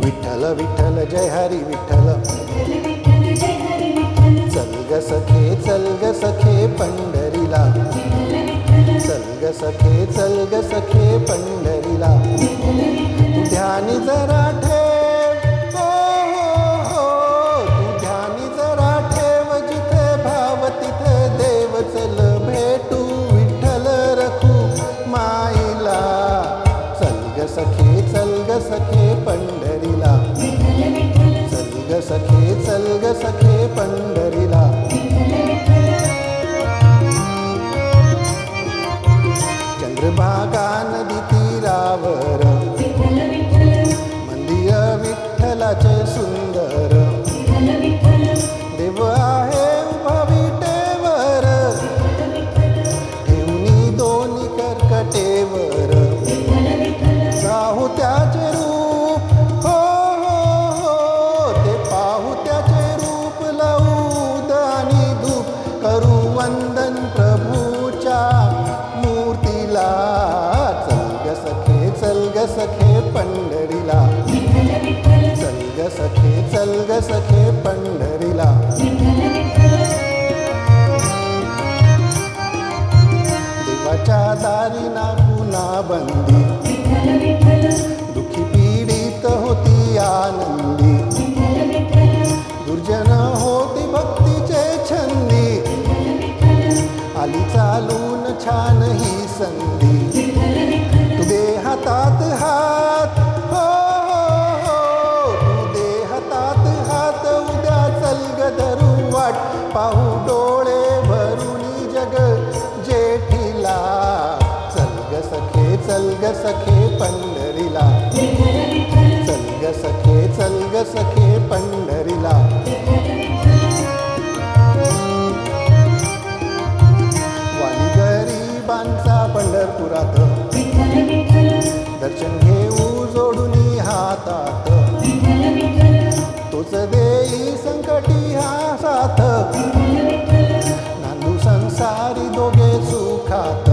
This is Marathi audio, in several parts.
विठ्ठल विठ्ठल जय हरी विठ्ठल, चल ग सखे चल ग सखे पंढरीला, चल ग सखे चल ग सखे पंढरीला. तू ध्यानी जरा ठेव, हो हो हो, तू ध्यानी जरा ठेव, जिथे भाव तिथे देव. चल भेटू विठ्ठल रखू माईला, चल ग सखे पंढरीला, चल ग सखे पंढरीला. चंद्रभागा नदी तीरावर, मंदिर विठ्ठलाचे सुंदर, देव आहे उभा विटेवर, ठेवणी दोन्ही कर्कटेवर. पाहू त्याचे रूप, हो हो हो, ते पाहू त्याचे रूप, लऊद आणि धूप करू वंदन प्रभूच्या मूर्तीला. चल ग सखे पंढरीला, चल ग सखे पंढरीला. देवाच्या दारी ना पुन्हा बंदी, दुःखी पीडित होती आनंदी, दुर्जन होती भक्तीचे छंदी, आली चालून छान ही संधी. तू दे हातात हात, हो हो हो, तू दे हातात हात, उद्या चल ग धरू वाट, पाहू डोळे भरून जग जेठीला. चल ग सखे पंढरीला, चल ग सखे पंढरीला. वाली गरिबांचा पंढरपुरात, दर्शन घेऊ जोडून हातात, तोच देई संकटी हा साथ, नांदू संसारी दोघे सुखात.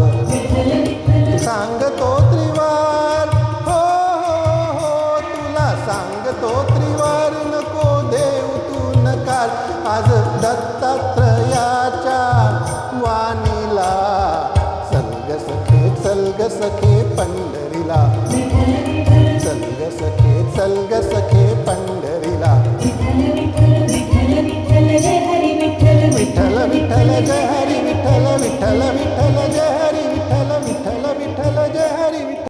सांगतो त्रिवार, हो हो हो, तुला सांगतो त्रिवार, नको देऊ तू नकार, आज दत्तात्रयाच्या वाणीला. चल ग सखे पंढरीला,